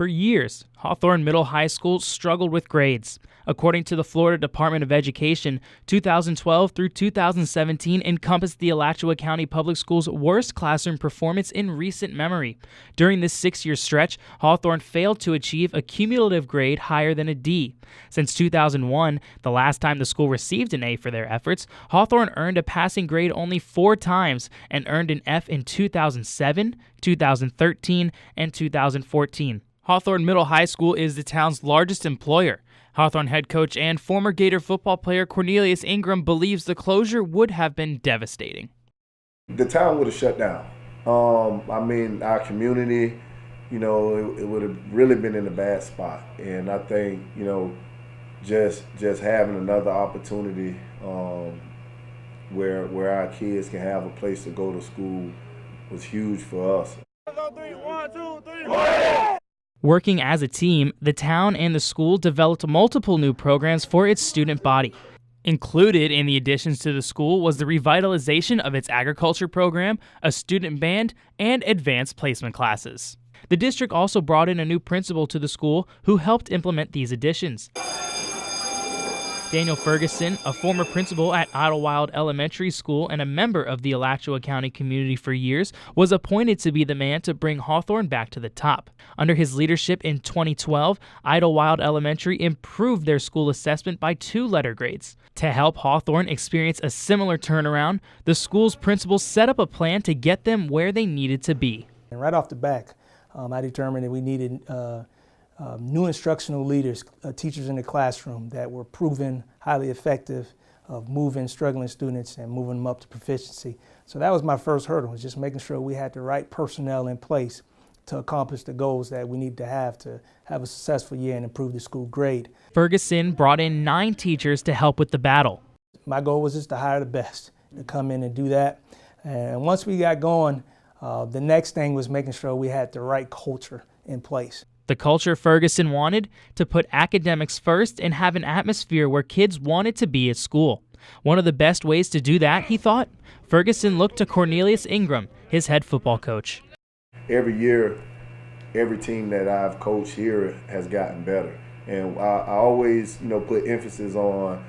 For years, Hawthorne Middle High School struggled with grades. According to the Florida Department of Education, 2012 through 2017 encompassed the Alachua County Public Schools' worst classroom performance in recent memory. During this 6-year stretch, Hawthorne failed to achieve a cumulative grade higher than a D. Since 2001, the last time the school received an A for their efforts, Hawthorne earned a passing grade only 4 times and earned an F in 2007, 2013, and 2014. Hawthorne Middle High School is the town's largest employer. Hawthorne head coach and former Gator football player Cornelius Ingram believes the closure would have been devastating. The town would have shut down. Our community, it would have really been in a bad spot. And I think, just having another opportunity where our kids can have a place to go to school was huge for us. 1, 2, 3. Working as a team, the town and the school developed multiple new programs for its student body. Included in the additions to the school was the revitalization of its agriculture program, a student band, and advanced placement classes. The district also brought in a new principal to the school who helped implement these additions. Daniel Ferguson, a former principal at Idlewild Elementary School and a member of the Alachua County community for years, was appointed to be the man to bring Hawthorne back to the top. Under his leadership in 2012, Idlewild Elementary improved their school assessment by 2 letter grades. To help Hawthorne experience a similar turnaround, the school's principal set up a plan to get them where they needed to be. And right off the bat, I determined that we needed new instructional leaders, teachers in the classroom that were proven highly effective of moving struggling students and moving them up to proficiency. So that was my first hurdle, was just making sure we had the right personnel in place to accomplish the goals that we need to have a successful year and improve the school grade. Ferguson brought in 9 teachers to help with the battle. My goal was just to hire the best to come in and do that. And once we got going, the next thing was making sure we had the right culture in place. The culture Ferguson wanted: to put academics first and have an atmosphere where kids wanted to be at school. One of the best ways to do that, he thought? Ferguson looked to Cornelius Ingram, his head football coach. Every year, every team that I've coached here has gotten better. And I always, put emphasis on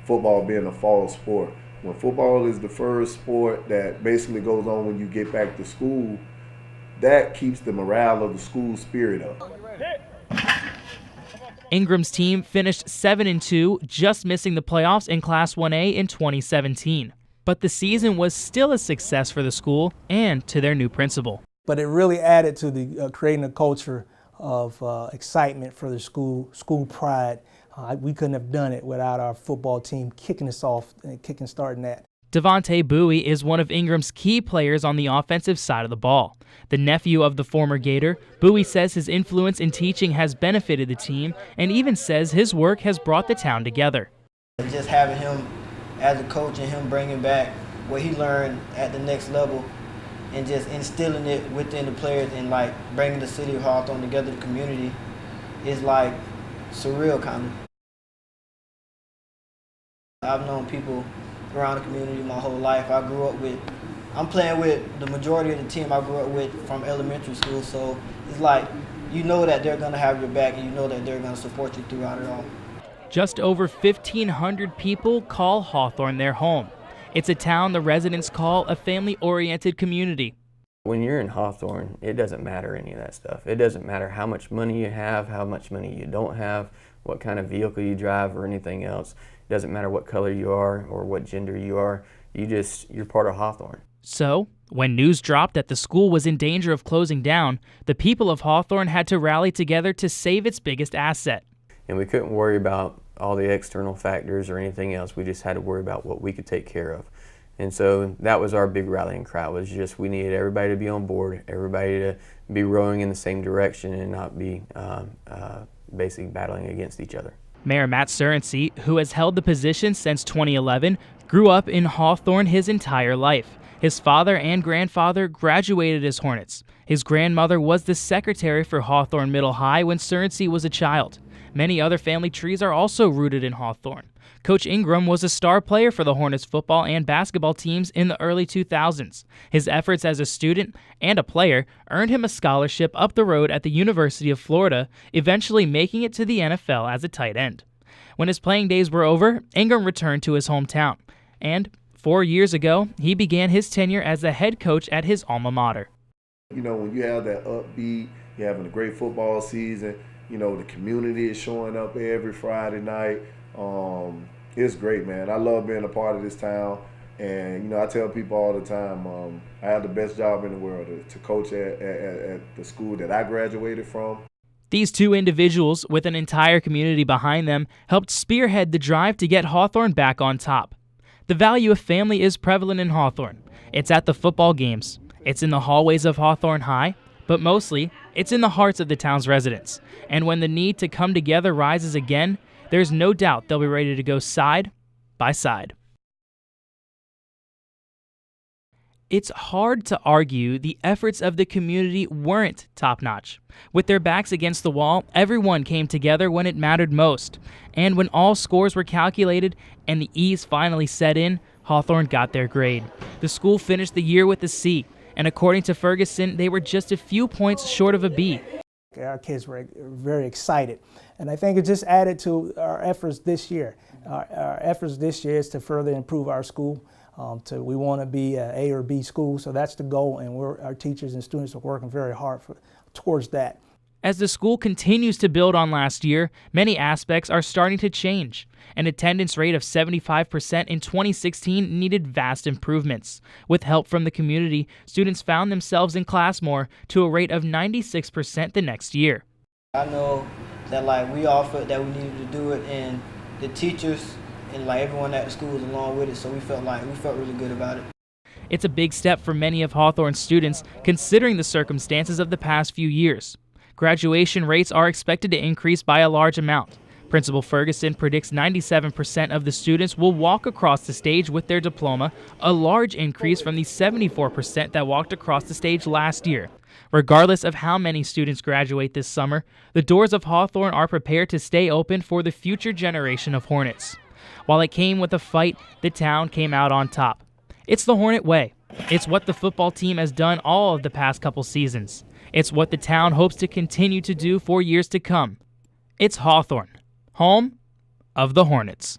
football being a fall sport. When football is the first sport that basically goes on when you get back to school, that keeps the morale of the school spirit up. Ingram's team finished 7-2, just missing the playoffs in Class 1A in 2017. But the season was still a success for the school and to their new principal. But it really added to the creating a culture of excitement for the school pride. We couldn't have done it without our football team kicking us off and starting that. Devontae Bowie is one of Ingram's key players on the offensive side of the ball. The nephew of the former Gator, Bowie says his influence in teaching has benefited the team and even says his work has brought the town together. Just having him as a coach and him bringing back what he learned at the next level and just instilling it within the players and bringing the city of Hawthorne together, the community, is surreal kind of. I've known people around the community my whole life. I'm playing with the majority of the team I grew up with from elementary school, so it's that they're going to have your back and you know that they're going to support you throughout it all. Just over 1,500 people call Hawthorne their home. It's a town the residents call a family-oriented community. When you're in Hawthorne, it doesn't matter any of that stuff. It doesn't matter how much money you have, how much money you don't have, what kind of vehicle you drive or anything else. It doesn't matter what color you are or what gender you are. You're part of Hawthorne. So, when news dropped that the school was in danger of closing down, the people of Hawthorne had to rally together to save its biggest asset. And we couldn't worry about all the external factors or anything else. We just had to worry about what we could take care of. And so that was our big rallying cry, was just we needed everybody to be on board, everybody to be rowing in the same direction and not be basically battling against each other. Mayor Matt Surrency, who has held the position since 2011, grew up in Hawthorne his entire life. His father and grandfather graduated as Hornets. His grandmother was the secretary for Hawthorne Middle High when Surrency was a child. Many other family trees are also rooted in Hawthorne. Coach Ingram was a star player for the Hornets football and basketball teams in the early 2000s. His efforts as a student and a player earned him a scholarship up the road at the University of Florida, eventually making it to the NFL as a tight end. When his playing days were over, Ingram returned to his hometown, and 4 years ago, he began his tenure as the head coach at his alma mater. You know, when you have that upbeat, you're having a great football season, you know, the community is showing up every Friday night. It's great, man. I love being a part of this town. And, you know, I tell people all the time, I have the best job in the world to coach at the school that I graduated from. These two individuals, with an entire community behind them, helped spearhead the drive to get Hawthorne back on top. The value of family is prevalent in Hawthorne. It's at the football games. It's in the hallways of Hawthorne High, but mostly, it's in the hearts of the town's residents. And when the need to come together rises again, there's no doubt they'll be ready to go side by side. It's hard to argue the efforts of the community weren't top-notch. With their backs against the wall, everyone came together when it mattered most. And when all scores were calculated and the E's finally set in, Hawthorne got their grade. The school finished the year with a C, and according to Ferguson, they were just a few points short of a B. Our kids were very excited, and I think it just added to our efforts this year. Our efforts this year is to further improve our school. We want to be an A or B school, so that's the goal, and our teachers and students are working very hard towards that. As the school continues to build on last year, many aspects are starting to change. An attendance rate of 75% in 2016 needed vast improvements. With help from the community, students found themselves in class more, to a rate of 96% the next year. I know that we all felt that we needed to do it, and the teachers and everyone at the school was along with it, so we felt really good about it. It's a big step for many of Hawthorne's students, considering the circumstances of the past few years. Graduation rates are expected to increase by a large amount. Principal Ferguson predicts 97% of the students will walk across the stage with their diploma, a large increase from the 74% that walked across the stage last year. Regardless of how many students graduate this summer, the doors of Hawthorne are prepared to stay open for the future generation of Hornets. While it came with a fight, the town came out on top. It's the Hornet way. It's what the football team has done all of the past couple seasons. It's what the town hopes to continue to do for years to come. It's Hawthorne, home of the Hornets.